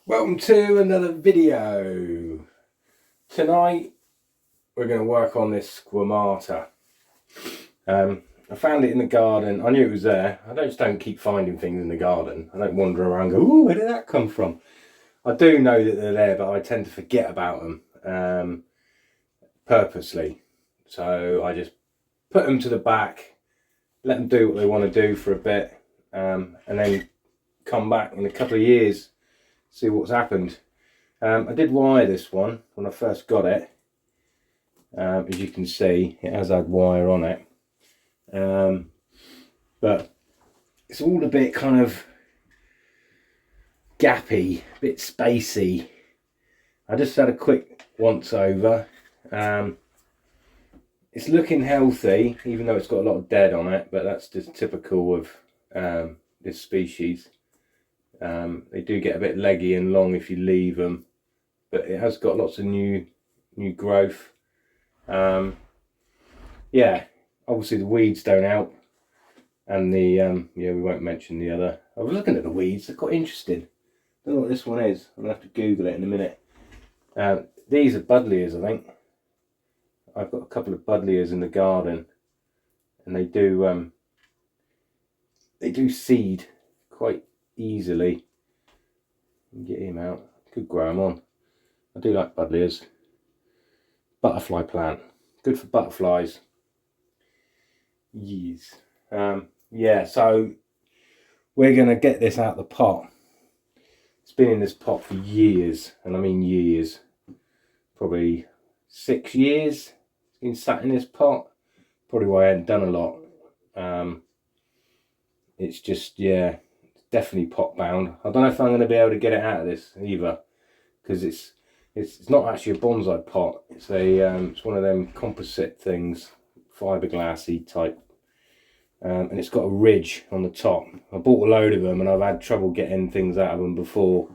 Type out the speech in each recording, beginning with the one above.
Welcome to another video. Tonight we're going to work on this squamata. I found it in the garden. I knew it was there. I just don't keep finding things in the garden. I don't wander around and go, ooh, where did that come from? I do know that they're there, but I tend to forget about them purposely. So I just put them to the back, let them do what they want to do for a bit, and then come back in a couple of years, see what's happened. I did wire this one when I first got it. As you can see, it has had wire on it, but it's all a bit kind of gappy, a bit spacey. I just had a quick once over. It's looking healthy, even though it's got a lot of dead on it, but that's just typical of this species. They do get a bit leggy and long if you leave them, but it has got lots of new growth. Yeah, obviously the weeds don't help, and the yeah, we won't mention the other. I was looking at the weeds; they're quite interesting. Don't know what this one is. I'm gonna have to Google it in a minute. These are buddleias, I think. I've got a couple of buddleias in the garden, and they do seed quite easily. Get him out. Could grow him on. I do like buddleias. Butterfly plant, good for butterflies. Yes. Yeah, so we're going to get this out of the pot. It's been in this pot for years, and I mean years. Probably 6 years it's been sat in this pot. Probably why I hadn't done a lot. It's just, yeah, it's definitely pot bound. I don't know if I'm going to be able to get it out of this either, because it's not actually a bonsai pot. It's it's one of them composite things, fiberglassy type, and it's got a ridge on the top. I bought a load of them, and I've had trouble getting things out of them before.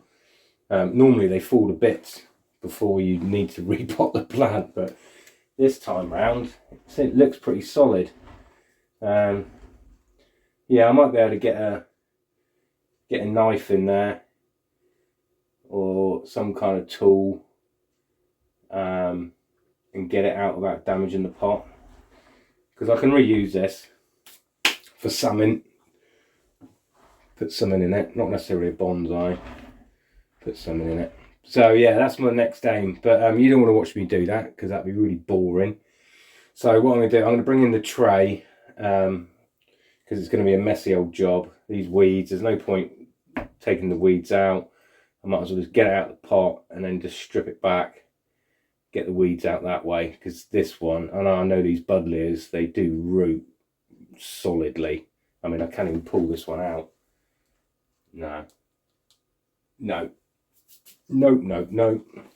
Normally they fall to bits before you need to repot the plant, but this time round it looks pretty solid. Yeah, I might be able to get a knife in there, or some kind of tool, and get it out without damaging the pot, because I can reuse this for something. Put something in it, not necessarily a bonsai, put something in it. So yeah, that's my next aim, but you don't want to watch me do that because that'd be really boring. So what I'm going to do, I'm going to bring in the tray, because it's going to be a messy old job. These weeds, there's no point taking the weeds out. I might as well just get it out of the pot and then just strip it back, get the weeds out that way, because this one, and I know these buddleias, they do root solidly. I mean, I can't even pull this one out. No,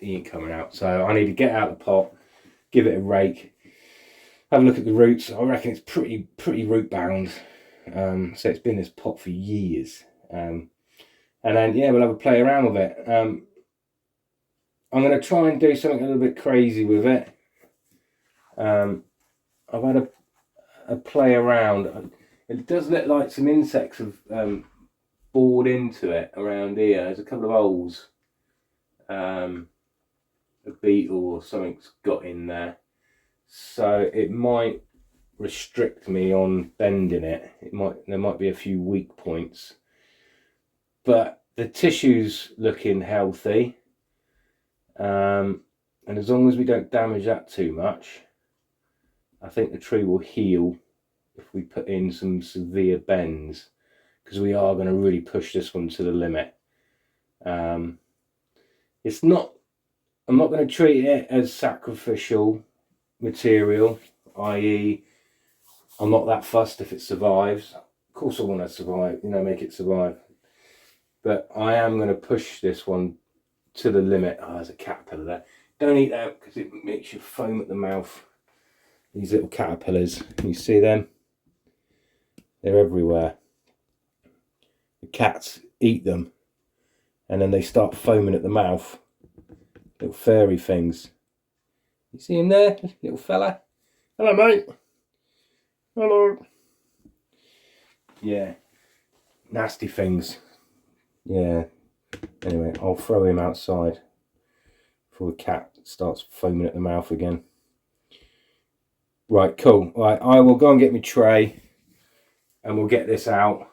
he ain't coming out. So I need to get out of the pot, give it a rake, have a look at the roots. I reckon it's pretty root bound. So it's been in this pot for years. And then yeah, we'll have a play around with it. I'm going to try and do something a little bit crazy with it. I've had a play around. It does look like some insects have bored into it around here. There's a couple of holes. A beetle or something's got in there, so it might restrict me on bending it. There might be a few weak points, but the tissue's looking healthy, and as long as we don't damage that too much, I think the tree will heal if we put in some severe bends, because we are going to really push this one to the limit. I'm not going to treat it as sacrificial material, i.e. I'm not that fussed if it survives. Of course I want to survive, make it survive. But I am going to push this one to the limit. Oh, there's a caterpillar there. Don't eat that because it makes you foam at the mouth. These little caterpillars, can you see them? They're everywhere. The cats eat them, and then they start foaming at the mouth. Little fairy things. You see him there, little fella? Hello, mate. Hello. Yeah. Nasty things. Yeah. Anyway, I'll throw him outside before the cat starts foaming at the mouth again. Right, cool. Right, I will go and get my tray and we'll get this out.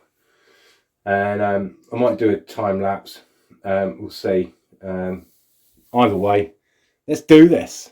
And I might do a time lapse. We'll see. Either way, let's do this.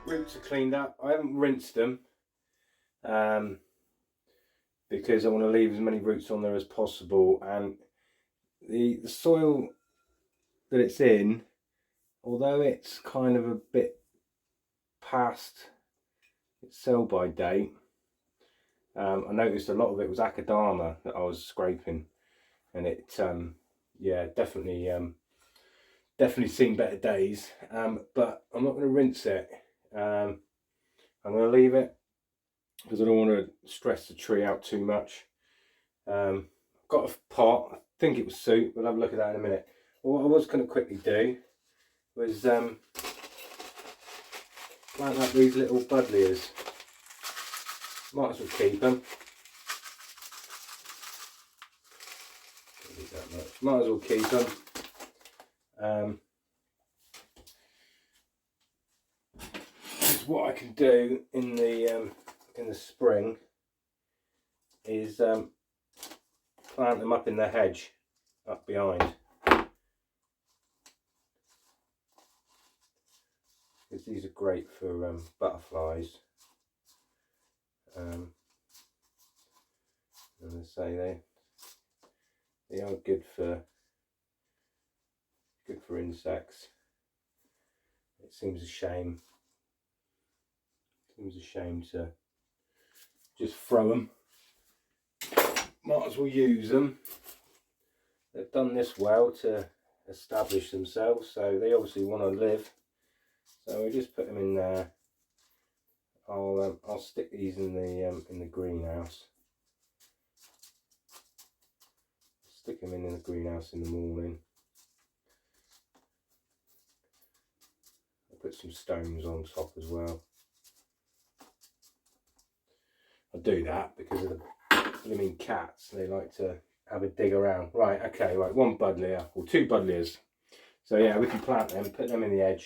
Roots are cleaned up. I haven't rinsed them because I want to leave as many roots on there as possible, and the soil that it's in, although it's kind of a bit past its sell by date, I noticed a lot of it was akadama that I was scraping, and it yeah, definitely seen better days. But I'm not going to rinse it. I'm going to leave it because I don't want to stress the tree out too much. I've got a pot. I think it was suit. We'll have a look at that in a minute. But what I was going to quickly do was plant up these little buddleias. Might as well keep them. Might as well keep them. What I can do in the spring is plant them up in the hedge up behind, because these are great for butterflies. And I say they are good for insects. It seems a shame. Seems a shame to just throw them. Might as well use them. They've done this well to establish themselves, so they obviously want to live. So we just put them in there. I'll stick these in the greenhouse. Stick them in the greenhouse in the morning. I'll put some stones on top as well. I do that because of the blooming cats. They like to have a dig around. Right, okay, right, one buddleia, or two buddleias. So yeah, we can plant them, put them in the edge.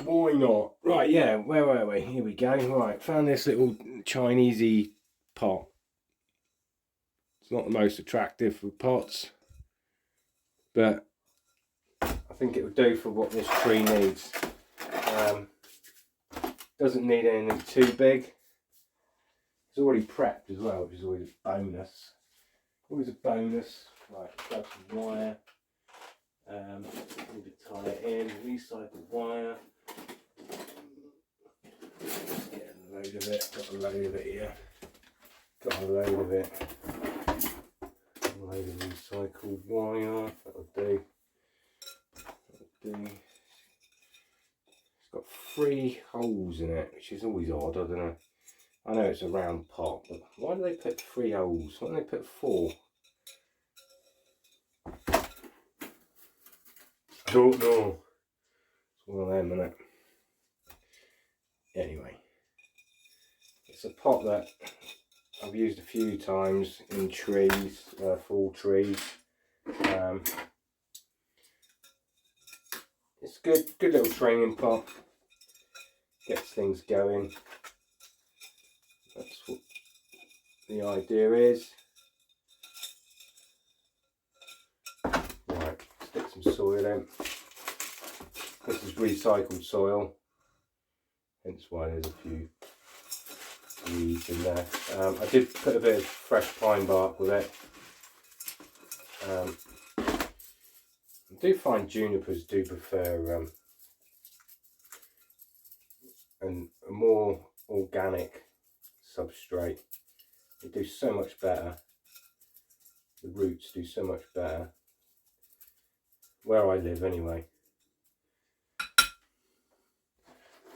Why not? Right, yeah, where were we? Here we go. Right, found this little Chinesey pot. It's not the most attractive of pots, but I think it would do for what this tree needs. Doesn't need anything too big. It's already prepped as well, which is always a bonus. Always a bonus. Right, grab some wire. Need to tie it in. Recycled wire. Get a load of it. Got a load of it here. Got a load of it. A load of recycled wire. That'll do. That'll do. It's got 3 holes in it, which is always odd. I don't know. I know it's a round pot, but why do they put 3 holes? Why don't they put 4? I don't know. It's one of them, isn't it? Anyway, it's a pot that I've used a few times in trees, fall trees. It's good little training pot. Gets things going. That's what the idea is. Right, stick some soil in. This is recycled soil, hence why there's a few weeds in there. I did put a bit of fresh pine bark with it. I do find junipers do prefer a more organic substrate. They do so much better. The roots do so much better. Where I live anyway.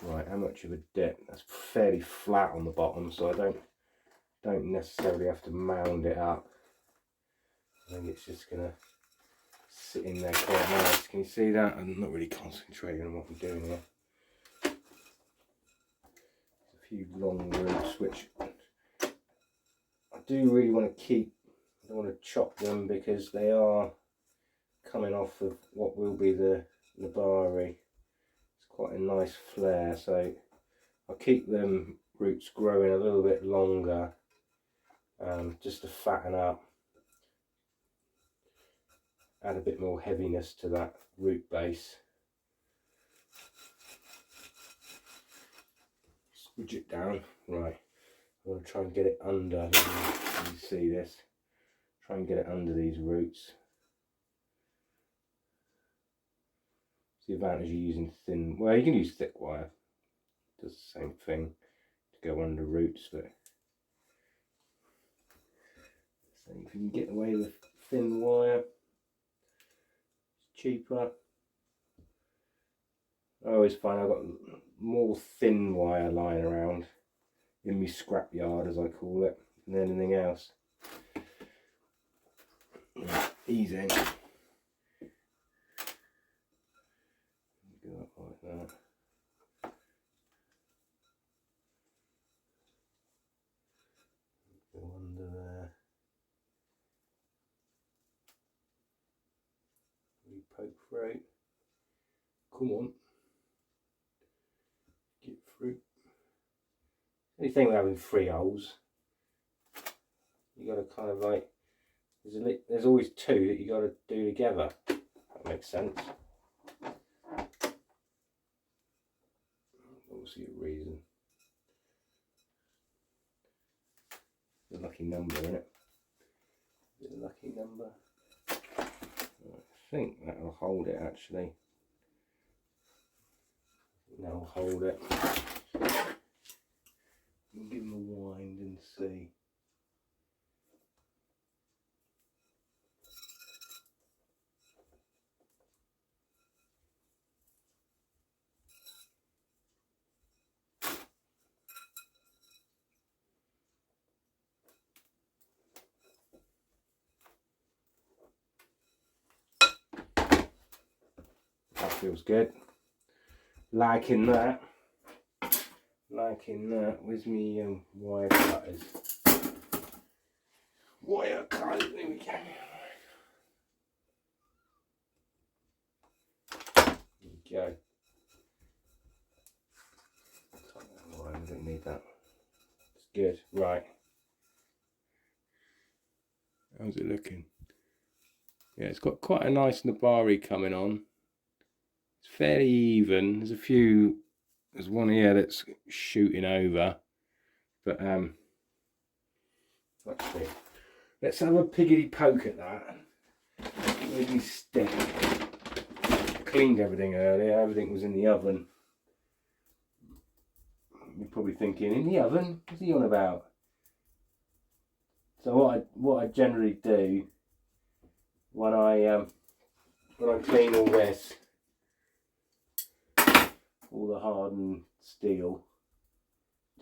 Right, how much of a dip? That's fairly flat on the bottom, so I don't necessarily have to mound it up. I think it's just gonna sit in there quite nice. Can you see that? I'm not really concentrating on what I'm doing here. There's a few long roots which I do really want to keep. I don't want to chop them because they are coming off of what will be the Nabari. It's quite a nice flare, so I'll keep them roots growing a little bit longer, just to fatten up, add a bit more heaviness to that root base. Squidge it down. Right, I'm going to try and get it under. Let you see this. Try and get it under these roots. It's the advantage of using thin, well, you can use thick wire. It does the same thing to go under roots, but same if you can get away with thin wire, it's cheaper. I always find I've got more thin wire lying around in my scrap yard, as I call it, than anything else. Ease in. Go up like that. Go under there. We poke through. Come on. Get through. The thing with having 3 holes, you got to kind of like, there's always 2 that you got to do together. That makes sense. Obviously a reason. It's a lucky number, isn't it? It's a lucky number. I think that'll hold it actually. That'll hold it. We'll give them a wind and see. That feels good. Liking that. Liking that. Where's me wire cutters? Wire cutters, there we go. There we go. I don't need that. It's good. Right. How's it looking? Yeah, it's got quite a nice Nabari coming on. It's fairly even. There's one here that's shooting over, but let's see. Let's have a piggity poke at that. Where's my stick? I cleaned everything earlier. Everything was in the oven. You're probably thinking, in the oven? What's he on about? So what I generally do when I clean all this, all the hardened steel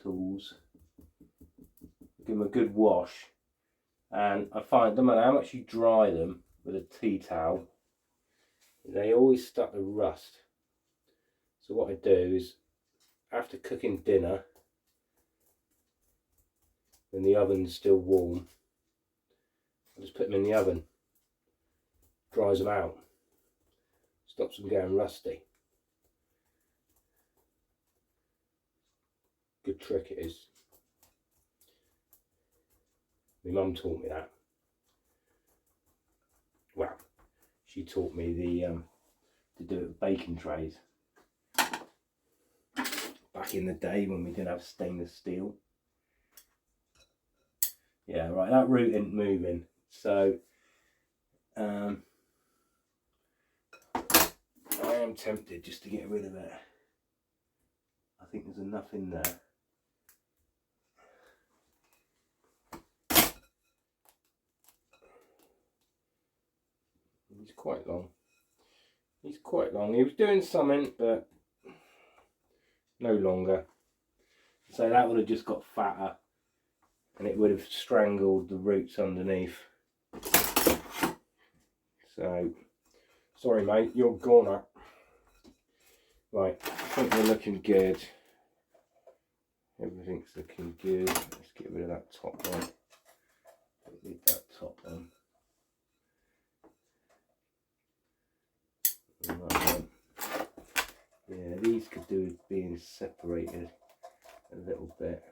tools, give them a good wash, and I find no matter how much you dry them with a tea towel, they always start to rust. So what I do is, after cooking dinner, when the oven's still warm, I just put them in the oven, dries them out, stops them getting rusty. Good trick it is. My mum taught me that. Well, she taught me to do it with baking trays. Back in the day when we didn't have stainless steel. Yeah, right, that root isn't moving. So I am tempted just to get rid of it. I think there's enough in there. He's quite long. He's quite long. He was doing something, but no longer. So that would have just got fatter, and it would have strangled the roots underneath. So, sorry mate, you're gone. Right, I think we're looking good. Everything's looking good. Let's get rid of that top one. Don't need that top one. And that one. Yeah, these could do with being separated a little bit.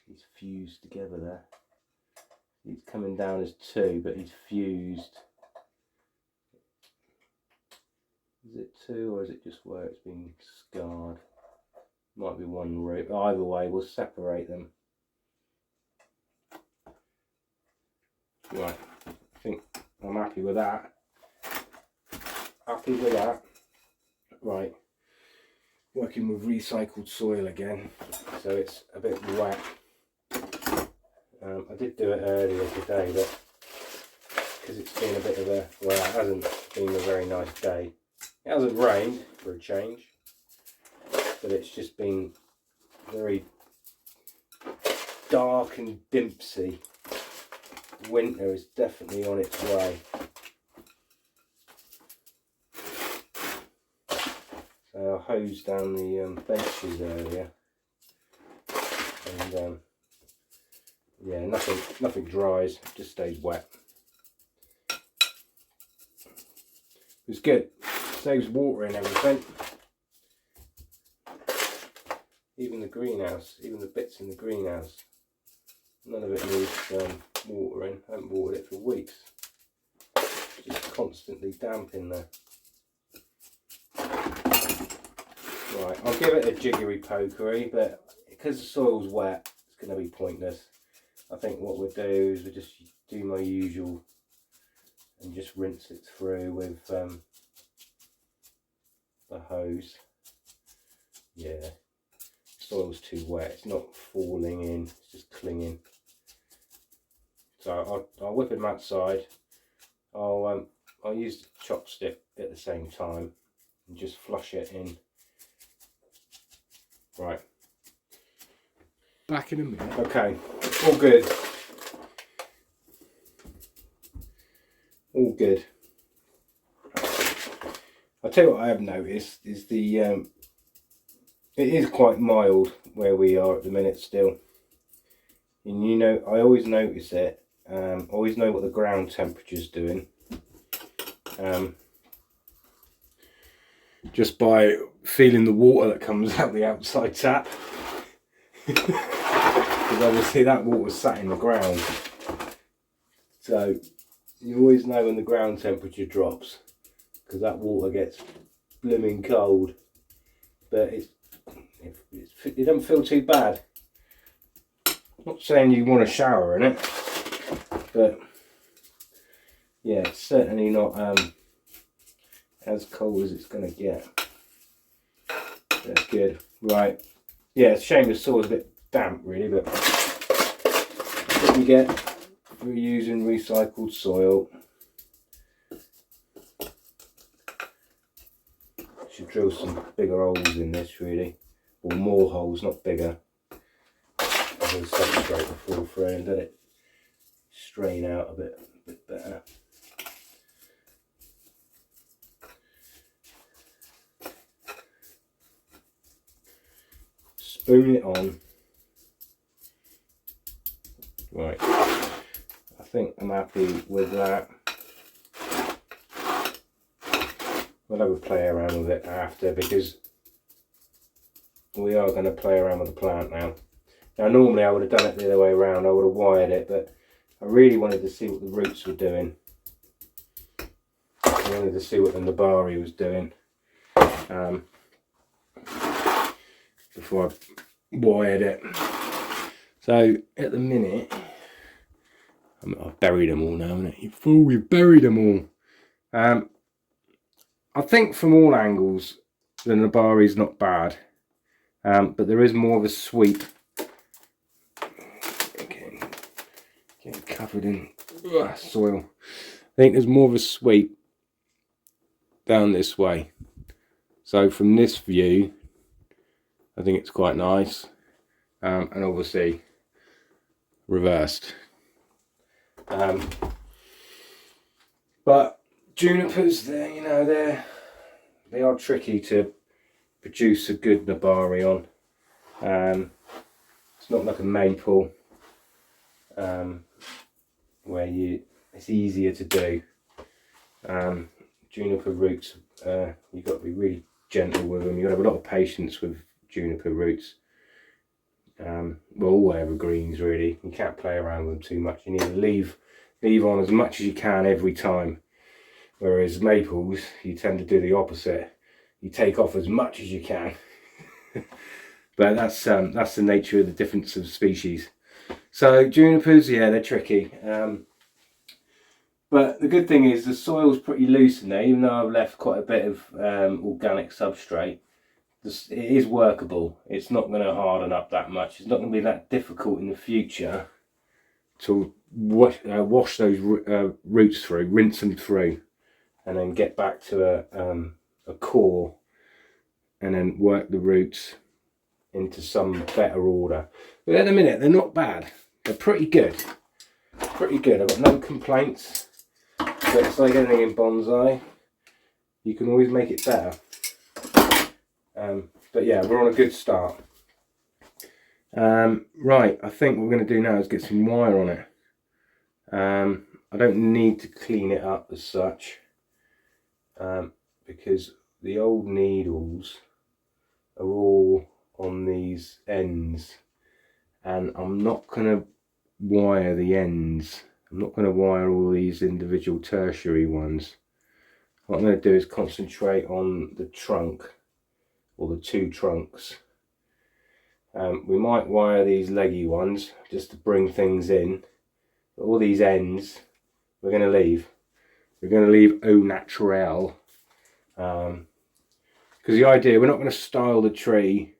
He's fused together there. He's coming down as two, but he's fused. Is it two, or is it just where it's been scarred? Might be one root. Either way, we'll separate them. Right, I think I'm happy with that. Happy with that. Right, working with recycled soil again, so it's a bit wet. I did do it earlier today, but because it's been a bit of a, well, it hasn't been a very nice day. It hasn't rained for a change, but it's just been very dark and dimpsy. Winter is definitely on its way. So I hosed down the benches earlier, and yeah, nothing dries, it just stays wet. It was good, saves water and everything. Even the greenhouse, even the bits in the greenhouse, none of it needs watering. I haven't watered it for weeks. It's just constantly damp in there. Right, I'll give it a jiggery pokery, but because the soil's wet, it's going to be pointless. I think what we'll do is we'll just do my usual and just rinse it through with the hose. Yeah, soil's too wet, it's not falling in, it's just clinging. So I'll whip him outside. I'll use the chopstick at the same time and just flush it in. Right. Back in a minute. Okay, all good. All good. I'll tell you what I have noticed is it is quite mild where we are at the minute still. And you know, I always notice it. Always know what the ground temperature's doing. Just by feeling the water that comes out the outside tap. Because obviously that water's sat in the ground. So You always know when the ground temperature drops, because that water gets blooming cold. But it doesn't feel too bad. Not saying you want to shower in it, but yeah, it's certainly not as cold as it's going to get. That's good. Right. Yeah, it's a shame the soil's a bit damp really, but that's what you get for using recycled soil. Should drill some bigger holes in this really, or more holes, not bigger. As the substrate will fall through and let it strain out a bit better. Spoon it on. Right, I think I'm happy with that. We'll have a play around with it after, because we are going to play around with the plant now. Now normally I would have done it the other way around, I would have wired it, but I really wanted to see what the roots were doing. I wanted to see what the Nabari was doing before I wired it. So at the minute, I've buried them all now, haven't I? You fool, we've buried them all. I think from all angles the Nabari is not bad, but there is more of a sweep. Getting covered in soil. I think there's more of a sweep down this way. So from this view, I think it's quite nice, and obviously reversed. But junipers, they are tricky to produce a good Nabari on. It's not like a maple, where it's easier to do. Juniper roots, you've got to be really gentle with them. You've got to have a lot of patience with juniper roots. Well, all evergreens really. You can't play around with them too much. You need to leave on as much as you can every time. Whereas maples, you tend to do the opposite. You take off as much as you can. But that's the nature of the difference of species. So junipers, yeah, they're tricky. But the good thing is the soil's pretty loose in there, even though I've left quite a bit of organic substrate. It is workable. It's not going to harden up that much. It's not going to be that difficult in the future to wash those roots through, rinse them through, and then get back to a core, and then work the roots into some better order. But at the minute, they're not bad. They're pretty good. Pretty good. I've got no complaints. But it's like anything in bonsai, you can always make it better. But yeah, we're on a good start. Right, I think what we're going to do now is get some wire on it. I don't need to clean it up as such, because the old needles are all on these ends, and I'm not going to wire the ends. I'm not going to wire all these individual tertiary ones. What I'm going to do is concentrate on the trunk, or the two trunks. We might wire these leggy ones just to bring things in, but all these ends we're going to leave. We're going to leave au naturel, because the idea, we're not going to style the tree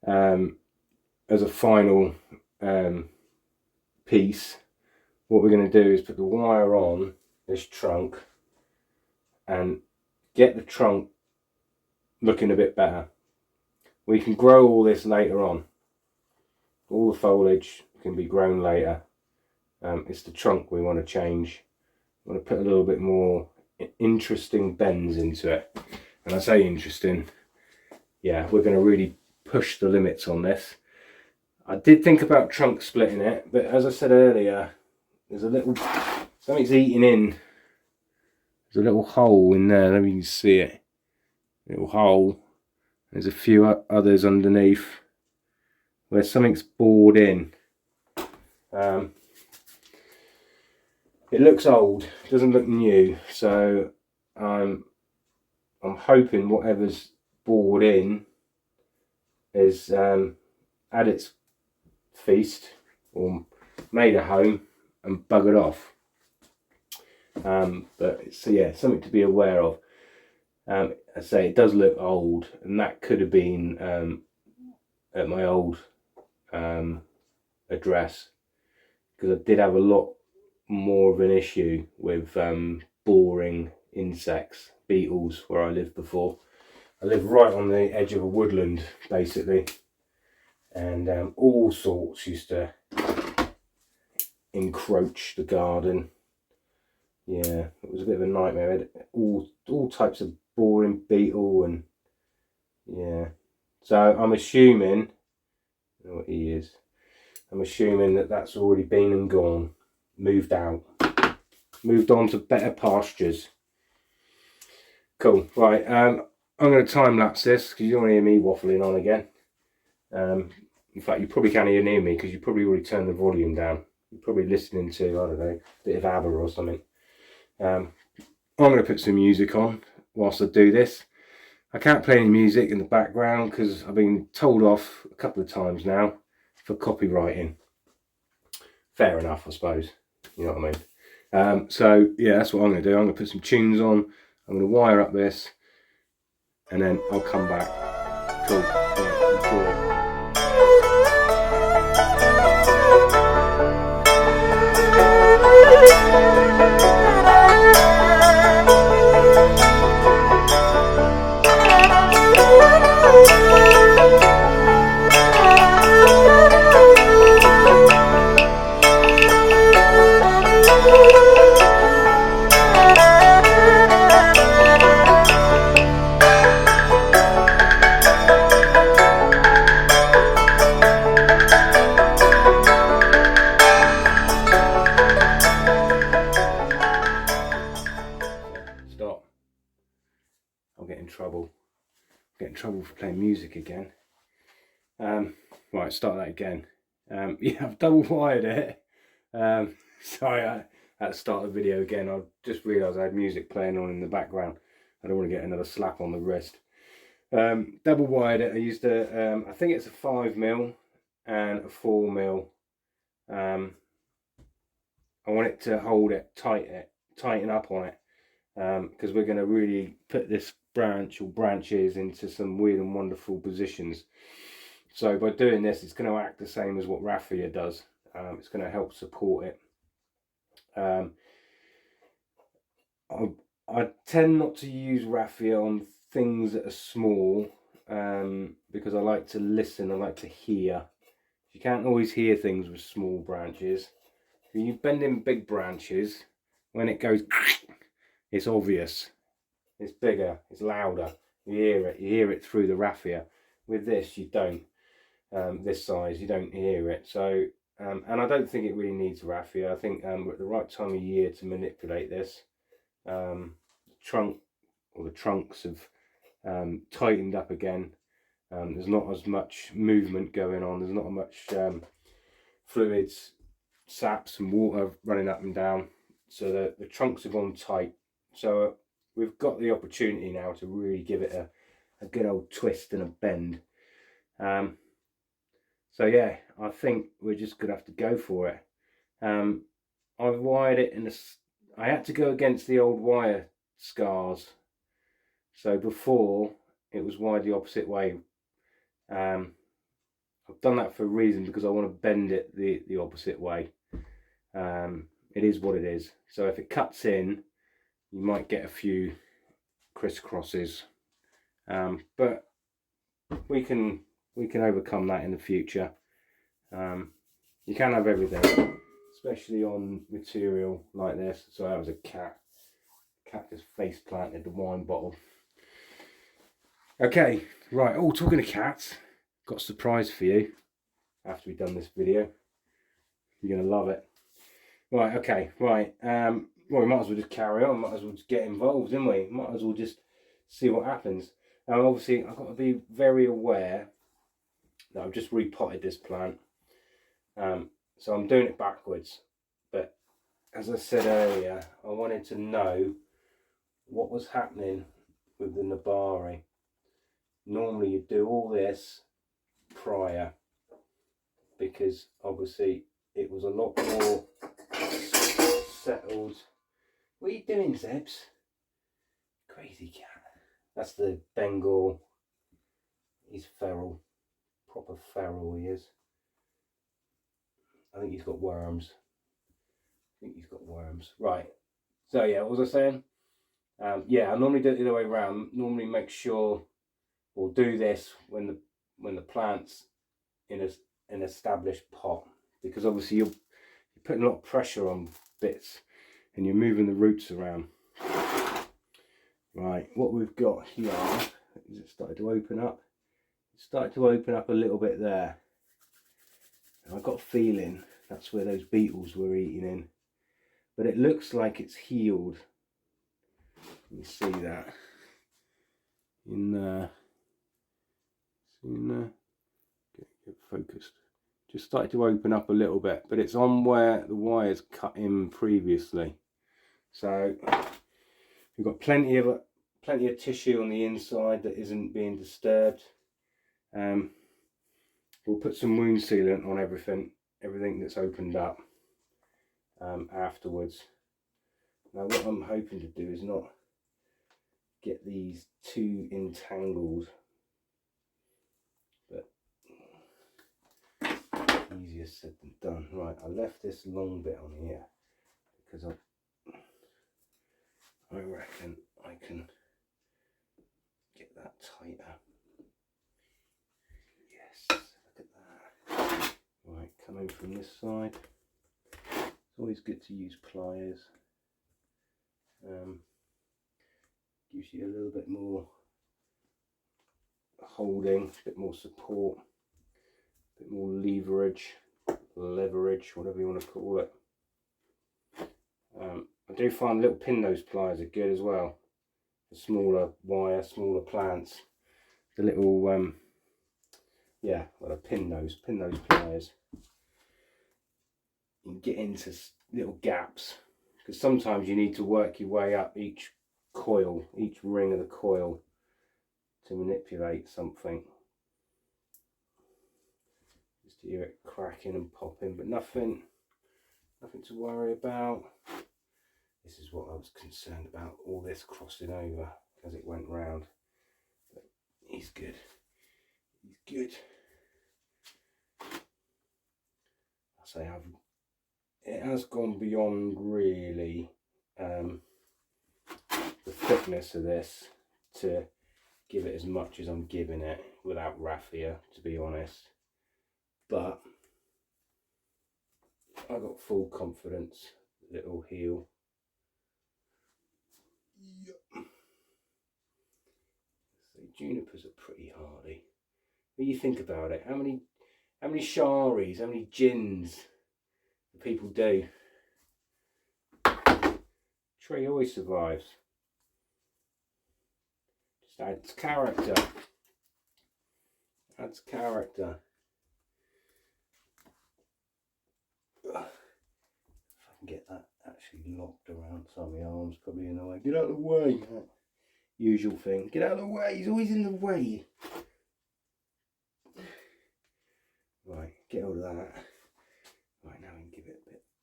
as a final piece. What we're going to do is put the wire on this trunk and get the trunk looking a bit better. We can grow all this later on. All the foliage can be grown later. It's the trunk we want to change. We want to put a little bit more interesting bends into it. And I say interesting, yeah, we're going to really push the limits on this. I did think about trunk splitting it, but as I said earlier, there's a little, something's eating in. There's a little hole in there, let me see it. Little hole. There's a few others underneath where something's bored in. it looks old, it doesn't look new, so I'm hoping whatever's bored in is had its feast or made a home and buggered off. But it's, yeah, something to be aware of. I say it does look old, and that could have been at my old address, because I did have a lot more of an issue with boring insects, beetles, where I lived before. I lived right on the edge of a woodland, basically, and all sorts used to encroach the garden. Yeah, it was a bit of a nightmare. It had all types of boring beetle, and yeah. So I'm assuming, I don't know what he is. I'm assuming that that's already been and gone, moved out, moved on to better pastures. Cool. Right. I'm going to time lapse this because you don't want to hear me waffling on again. In fact, you probably can't even hear me because you probably already turned the volume down. You're probably listening to, I don't know, a bit of ABBA or something. I'm going to put some music on whilst I do this. I can't play any music in the background because I've been told off a couple of times now for copywriting. Fair enough, I suppose. You know what I mean? So yeah, that's what I'm going to do. I'm going to put some tunes on. I'm going to wire up this, and then I'll come back. Cool. Right, enjoy. Stop. I'll get in trouble. Get in trouble for playing music again. Right, start that again. Yeah, I've double wired it. Sorry, I had to start the video again. I just realised I had music playing on in the background. I don't want to get another slap on the wrist. Double wired it. I used I think it's a 5mm and a 4mm. I want it to hold it, tighten up on it, because we're going to really put this branch or branches into some weird and wonderful positions. So by doing this, it's going to act the same as what raffia does. It's going to help support it. I tend not to use raffia on things that are small, because I like to listen, I like to hear. You can't always hear things with small branches. When you bend in big branches, when it goes, it's obvious. It's bigger, it's louder. You hear it through the raffia. With this, you don't. This size, you don't hear it. So, and I don't think it really needs raffia. I think we're at the right time of year to manipulate this. The trunk or the trunks have tightened up again. There's not as much movement going on. There's not much fluids, saps and water running up and down. So the trunks have gone tight. So we've got the opportunity now to really give it a good old twist and a bend. So yeah, I think we're just gonna have to go for it. I've wired it in I had to go against the old wire scars. So before it was wired the opposite way. I've done that for a reason, because I want to bend it the opposite way. It is what it is. So if it cuts in, you might get a few crisscrosses, but we can overcome that in the future. You can have everything, especially on material like this. So that was a cat. Cat just face planted the wine bottle. Okay, right. Oh, talking of cats, got a surprise for you after we've done this video. You're gonna love it. Right, okay, right. Well, we might as well just carry on. Might as well just get involved, didn't we? Might as well just see what happens. Now, obviously, I've got to be very aware that I've just repotted this plant. So I'm doing it backwards, but as I said earlier, I wanted to know what was happening with the Nabari. Normally you do all this prior, because obviously it was a lot more settled. What are you doing, Zebs? Crazy cat. That's the Bengal. He's feral. Proper feral he is. I think he's got worms. Right. So yeah, what was I saying? Yeah, I normally do it the other way around. Normally make sure, or do this when the plant's in an established pot, because obviously you're putting a lot of pressure on bits and you're moving the roots around. Right, what we've got here is it started to open up. It started to open up a little bit there. And I got a feeling that's where those beetles were eating in. But it looks like it's healed. You see that in there. See in there? Get focused. Just started to open up a little bit, but it's on where the wires cut in previously. So we've got plenty of tissue on the inside that isn't being disturbed. We'll put some wound sealant on everything that's opened up afterwards. Now what I'm hoping to do is not get these too entangled, but easier said than done. Right, I left this long bit on here because I reckon I can get that tighter. Yes, look at that. Right, coming from this side. It's always good to use pliers. Gives you a little bit more holding, a bit more support, a bit more leverage, whatever you want to call it. I do find little pin nose pliers are good as well for smaller wire, smaller plants. The little yeah, well, a pin nose pliers. You can get into little gaps, because sometimes you need to work your way up each coil, each ring of the coil, to manipulate something. Just hear it cracking and popping, but nothing to worry about. This is what I was concerned about, all this crossing over as it went round. But he's good. I say it has gone beyond really the thickness of this to give it as much as I'm giving it without raffia, to be honest. But I got full confidence that it'll heal. Yep. So junipers are pretty hardy. When you think about it, how many sharis, how many gins do people do? Tree always survives. Just adds character. Adds character. If I can get that actually locked around some of my arms, probably in the way. Get out of the way. Usual thing. Get out of the way. He's always in the way. Right, get hold of that. Right, now we can give it a bit of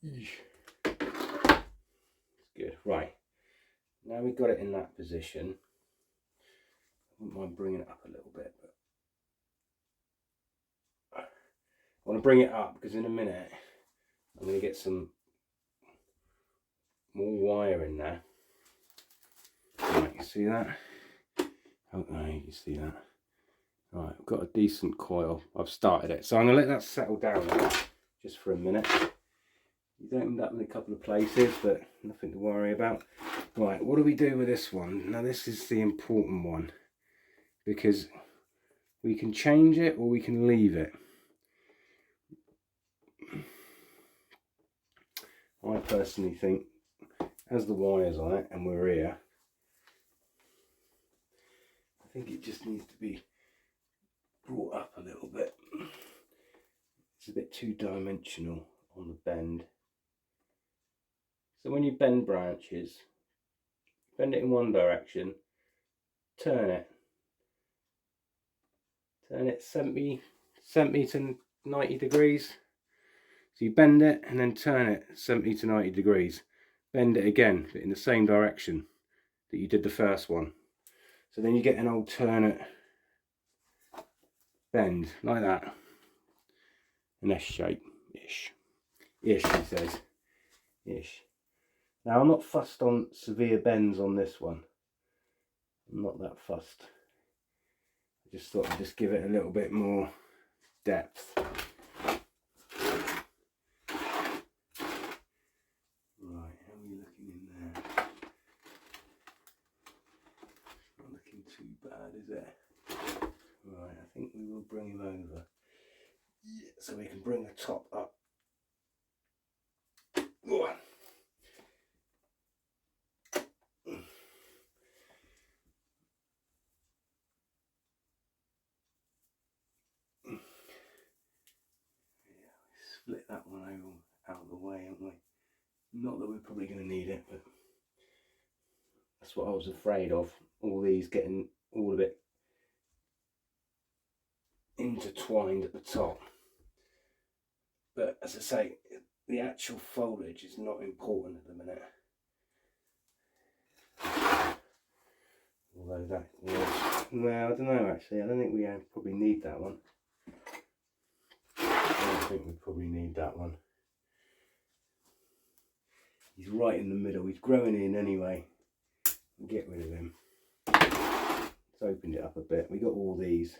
bending. It's good. Right, now we've got it in that position. I wouldn't mind bringing it up a little bit, but I want to bring it up because in a minute I'm going to get some more wire in there. Right, you see that? Oh, you can see that. Right, I've got a decent coil. I've started it, so I'm going to let that settle down now, just for a minute. It's opened up in a couple of places, but nothing to worry about. Right, what do we do with this one? Now this is the important one, because we can change it or we can leave it. I personally think, as the wire's on it and we're here, I think it just needs to be brought up a little bit. it's a bit too dimensional on the bend. So when you bend branches, bend it in one direction, turn it 70 to 90 degrees. So you bend it and then turn it 70 to 90 degrees. Bend it again, but in the same direction that you did the first one. So then you get an alternate bend, like that. An S shape, ish, he says, ish. Now I'm not fussed on severe bends on this one. I'm not that fussed. I just thought I'd just give it a little bit more depth. Right, how are we looking in there? Not looking too bad, is it? Right, I think we will bring him over. Yeah, so we can bring the top up. Oh. Split that one over out of the way, haven't we? Not that we're probably going to need it, but that's what I was afraid of. All these getting all of it intertwined at the top. But as I say, the actual foliage is not important at the minute. Although that was, well, I don't know actually. I don't think we probably need that one. I don't think we probably need that one. He's right in the middle. He's growing in anyway. Get rid of him. It's opened it up a bit. We got all these.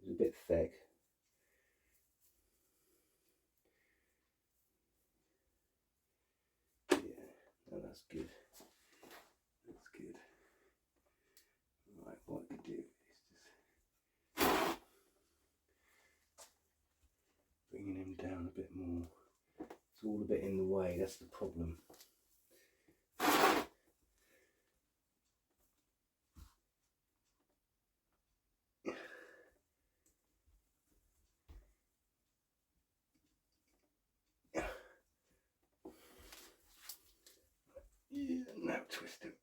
It's a bit thick. Yeah, no, that's good. That's good. Right, what we do is just bringing him down a bit more. It's all a bit in the way, that's the problem. Yeah, now twist it.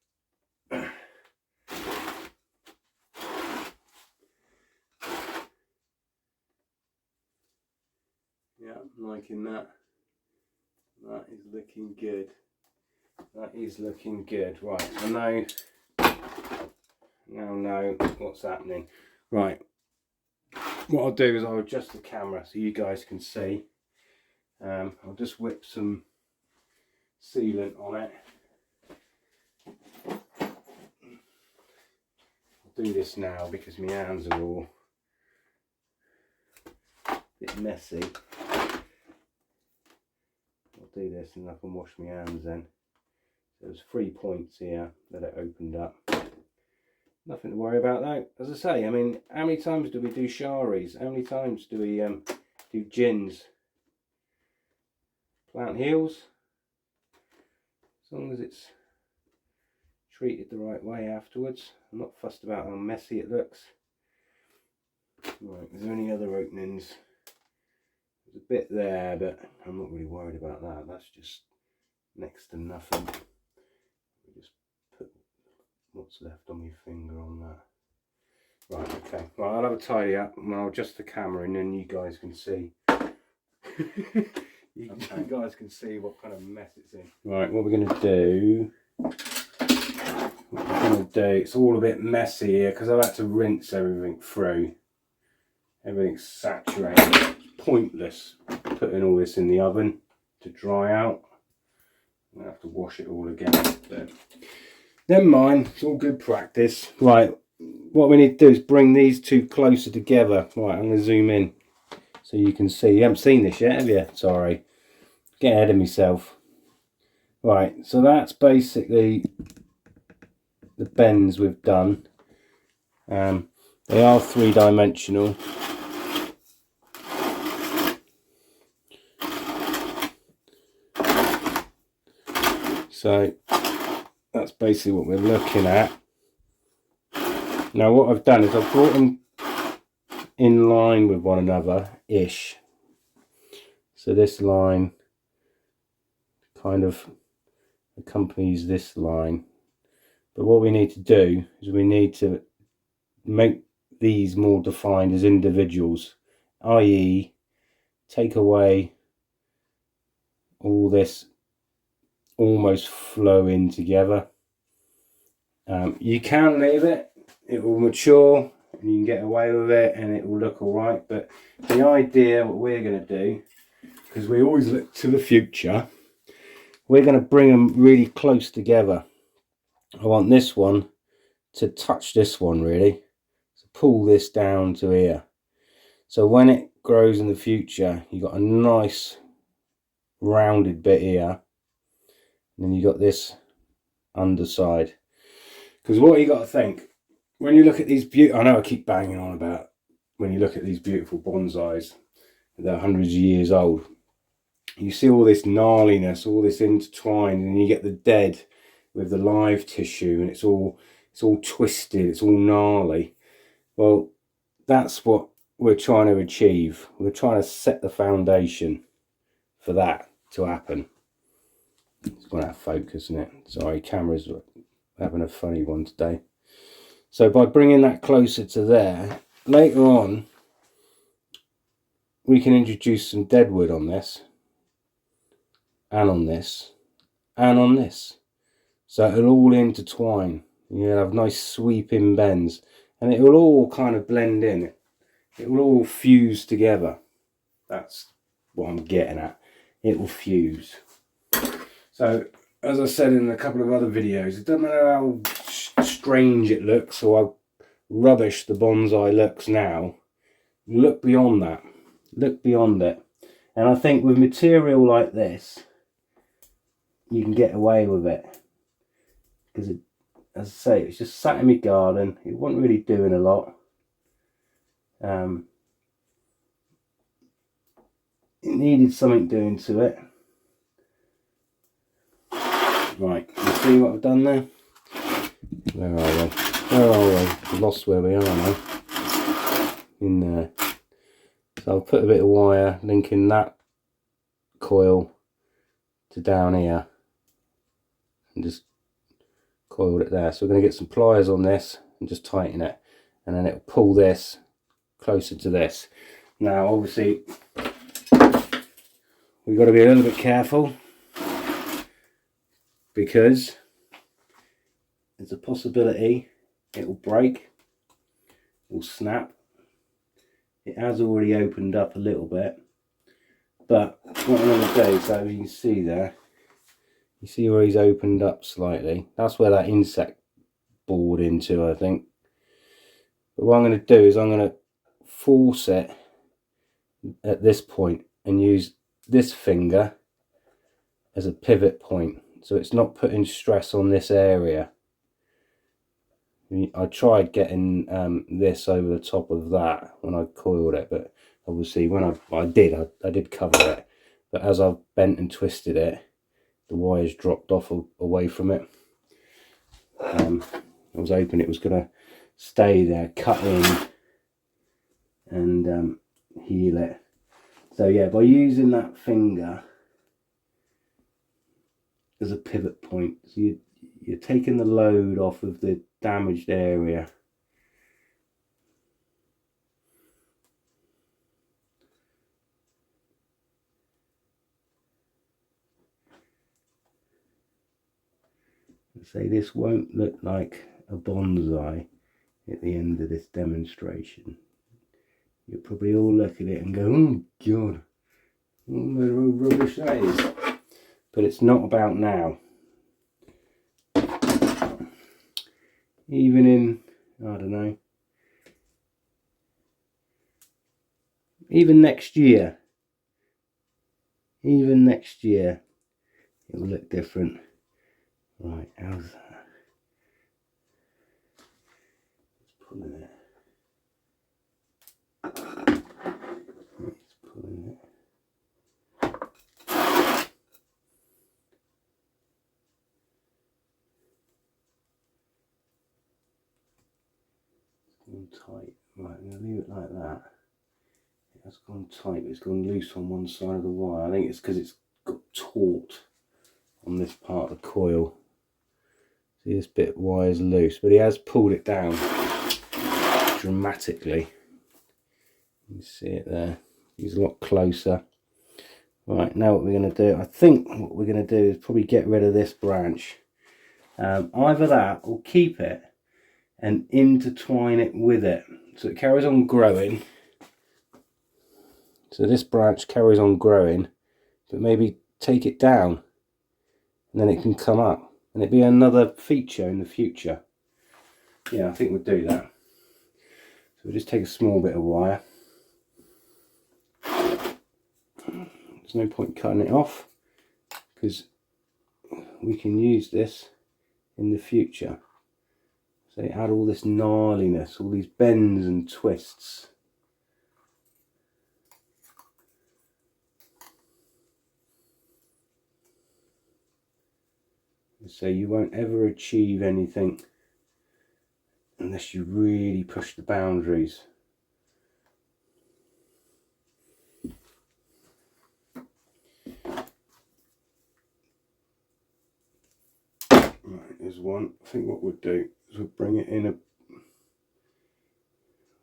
Yeah, I'm liking that. That is looking good. That is looking good. Right, I now know what's happening. Right, what I'll do is I'll adjust the camera so you guys can see. I'll just whip some sealant on it. I'll do this now because my hands are all a bit messy. I'll do this and I can wash my hands then. So there's 3 points here that it opened up. Nothing to worry about though. As I say, I mean, how many times do we do sharis? How many times do we do gins? Plant heals. As long as it's treated the right way afterwards. I'm not fussed about how messy it looks. Right, is there any other openings? There's a bit there, but I'm not really worried about that. That's just next to nothing. Just put what's left on my finger on that. Right, okay. Right, I'll have a tidy up and I'll adjust the camera and then you guys can see. You guys can see what kind of mess it's in. Right, what we're going to do, it's all a bit messy here because I've had to rinse everything through. Everything's saturated. It's pointless putting all this in the oven to dry out. I'm going to have to wash it all again. But never mind, it's all good practice. Right, what we need to do is bring these two closer together. Right, I'm going to zoom in so you can see. You haven't seen this yet, have you? Sorry. Get ahead of myself. Right, so that's basically the bends we've done. They are 3-dimensional. So that's basically what we're looking at. Now what I've done is I've brought them in line with one another ish. So this line kind of accompanies this line. But what we need to do is we need to make these more defined as individuals, i.e. take away all this almost flowing together. You can leave it, it will mature and you can get away with it and it will look all right, but the idea, what we're going to do, because we always look to the future, we're going to bring them really close together. I want this one to touch this one really, so pull this down to here, so when it grows in the future you've got a nice rounded bit here, and then you got this underside. Because what you got to think, when you look at these I know I keep banging on about when you look at these beautiful bonsais, they're hundreds of years old, you see all this gnarliness, all this intertwined, and you get the dead with the live tissue, and it's all twisted, it's all gnarly. Well, that's what we're trying to achieve. We're trying to set the foundation for that to happen. It's going to have focus, isn't it? Sorry, camera's having a funny one today. So by bringing that closer to there, later on we can introduce some deadwood on this, and on this, and on this, so it'll all intertwine. You'll have nice sweeping bends and it will all kind of blend in, it will all fuse together. That's what I'm getting at, it will fuse. So as I said in a couple of other videos, it doesn't matter how strange it looks or how rubbish the bonsai looks now, look beyond that, look beyond it. And I think with material like this you can get away with it, because it, as I say, it's just sat in my garden, it wasn't really doing a lot. It needed something doing to it. Right, you see what I've done there? Where are we? Where are we? I've lost where we are now. In there. So I'll put a bit of wire linking that coil to down here, and just coiled it there. So we're going to get some pliers on this and just tighten it, and then it'll pull this closer to this. Now obviously we've got to be a little bit careful, because there's a possibility it will break, it will snap. It has already opened up a little bit, but what I'm going to do, so you can see there, you see where he's opened up slightly, that's where that insect bored into, I think. But what I'm going to do is I'm going to force it at this point and use this finger as a pivot point, so it's not putting stress on this area. I tried getting this over the top of that when I coiled it, but obviously when I did cover it, but as I've bent and twisted it, the wires dropped off away from it. I was hoping it was going to stay there, cut in and heal it. So yeah, by using that finger as a pivot point, so you're taking the load off of the damaged area. Say this won't look like a bonsai at the end of this demonstration. You'll probably all look at it and go, oh god, what rubbish that is. But it's not about now. Even in, I don't know, even next year, it will look different. Right, how's that? Just pulling it. Just pulling it. Tight Right, I'm going to leave it like that. It has gone tight, but it's gone loose on one side of the wire. I think it's because it's got taut on this part of the coil. See, this bit of wire is loose, but he has pulled it down dramatically. You can see it there. He's a lot closer. Right, now what we're going to do, I think what we're going to do is probably get rid of this branch. Either that or keep it and intertwine it with it so it carries on growing. So this branch carries on growing, but maybe take it down and then it can come up and it'd be another feature in the future. Yeah, I think we'll do that. So we'll just take a small bit of wire. There's no point cutting it off because we can use this in the future. So it had all this gnarliness, all these bends and twists. So you won't ever achieve anything unless you really push the boundaries. Right, there's one. I think what we'll do is we'll bring it in a...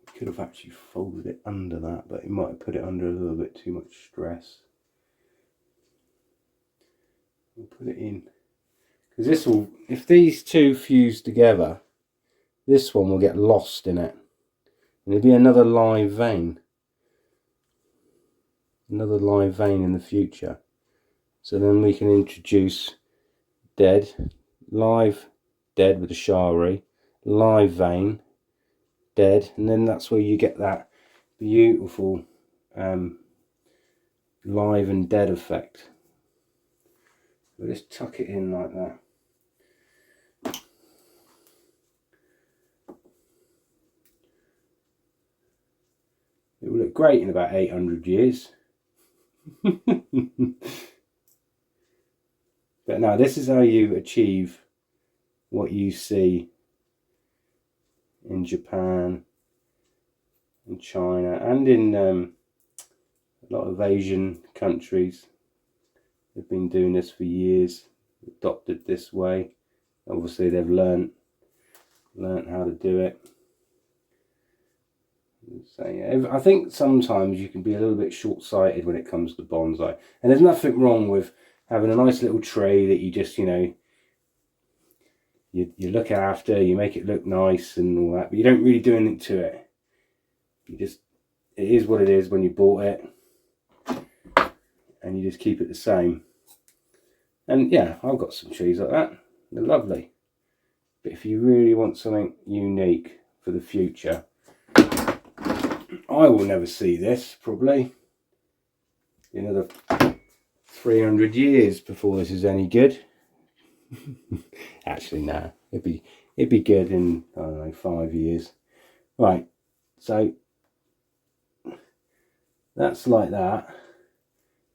We could have actually folded it under that, but it might have put it under a little bit too much stress. We'll put it in. Because this will, if these two fuse together, this one will get lost in it. And it'll be another live vein. Another live vein in the future. So then we can introduce dead, live, dead with a shari, live vein, dead, and then that's where you get that beautiful live and dead effect. We'll just tuck it in like that. It will look great in about 800 years. But no, this is how you achieve what you see in Japan, in China, and in a lot of Asian countries. They've been doing this for years, adopted this way. Obviously they've learnt how to do it. So yeah, I think sometimes you can be a little bit short-sighted when it comes to bonsai, and there's nothing wrong with having a nice little tree that you just, you know, you look after, you make it look nice and all that, but you don't really do anything to it. You just, it is what it is when you bought it, and you just keep it the same. And yeah, I've got some trees like that, they're lovely. But if you really want something unique for the future, I will never see this probably in another 300 years before this is any good. Actually, no, it'd be good in, I don't know, 5 years. Right, so that's like that.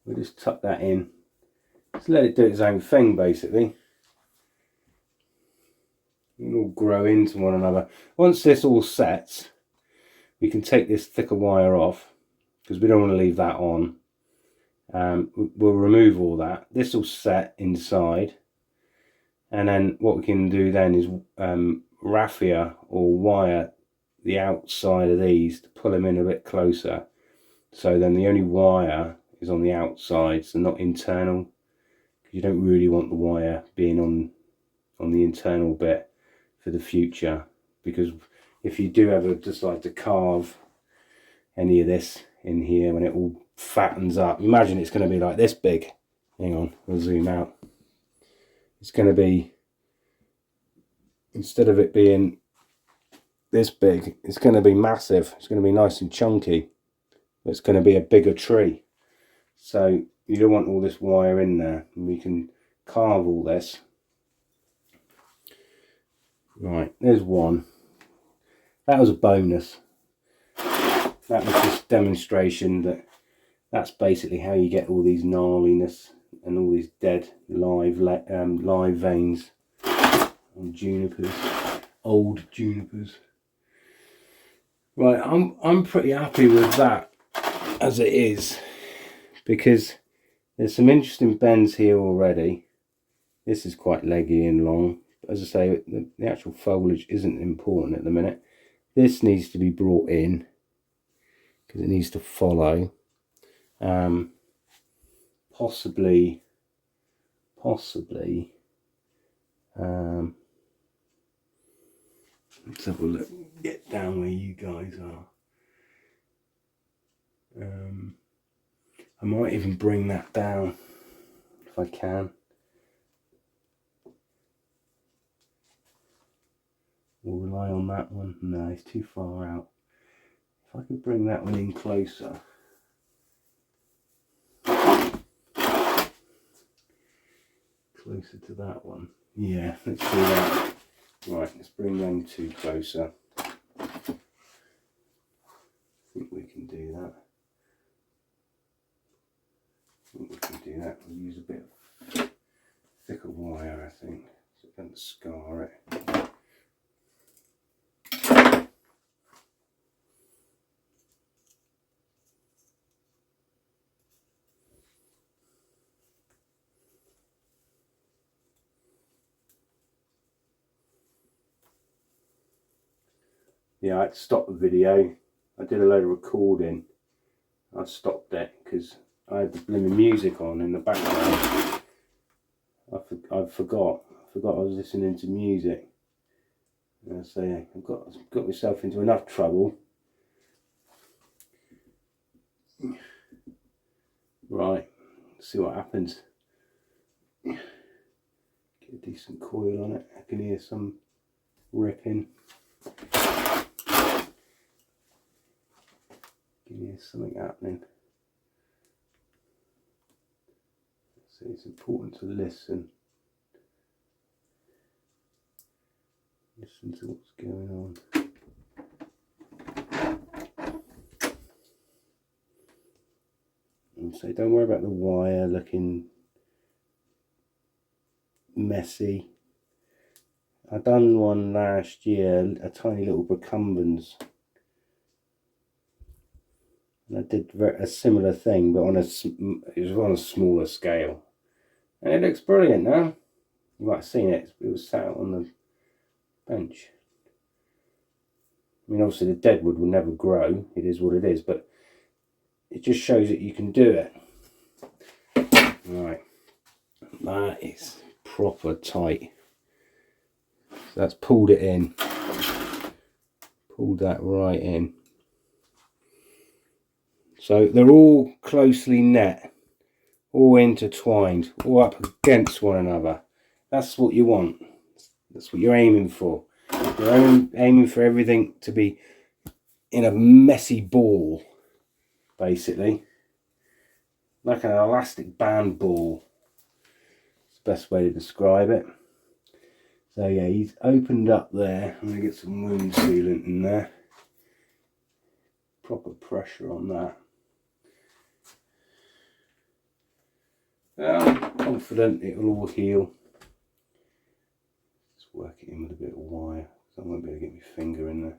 We'll just tuck that in. Just let it do its own thing, basically. It'll all grow into one another. Once this all sets, we can take this thicker wire off because we don't want to leave that on. We'll remove all that. This will set inside, and then what we can do then is raffia or wire the outside of these to pull them in a bit closer. So then the only wire is on the outside, so not internal. You don't really want the wire being on the internal bit for the future, because if you do ever decide to carve any of this in here, when it all fattens up, imagine it's going to be like this big. Hang on, we'll zoom out. It's going to be, instead of it being this big, it's going to be massive. It's going to be nice and chunky. It's going to be a bigger tree. So you don't want all this wire in there, and we can carve all this. Right, there's one. That was a bonus. That was just demonstration that that's basically how you get all these gnarliness and all these dead live veins on junipers, old junipers. Right, I'm pretty happy with that as it is, because there's some interesting bends here already. This is quite leggy and long. As I say, the actual foliage isn't important at the minute. This needs to be brought in because it needs to follow. Possibly. Let's have a look. Get down where you guys are. I might even bring that down if I can. We'll rely on that one. No, it's too far out. If I could bring that one in closer. Closer to that one. Yeah, let's do that. Right, let's bring them two closer. I think we can do that. We'll use a bit of thicker wire, I think, so it doesn't scar it. Yeah, I had to stop the video. I did a load of recording. I stopped it because I had the blooming music on in the background. I forgot I was listening to music. And so yeah, I've got myself into enough trouble. Right, let's see what happens. Get a decent coil on it. I can hear some ripping. Can hear something happening. So it's important to listen. Listen to what's going on. And so don't worry about the wire looking messy. I done one last year, a tiny little procumbens. And I did a similar thing, but it was on a smaller scale. And it looks brilliant now. You might have seen it. It was sat on the bench. I mean, obviously the deadwood will never grow. It is what it is, but it just shows that you can do it. Right, that is proper tight. So that's pulled it in. Pulled that right in. So they're all closely knit, all intertwined, all up against one another. That's what you want. That's what you're aiming for. You're aiming for everything to be in a messy ball, basically. Like an elastic band ball. It's the best way to describe it. So yeah, he's opened up there. I'm going to get some wound sealant in there. Proper pressure on that. I'm confident it will all heal. Just work it in with a bit of wire, because I won't be able to get my finger in there.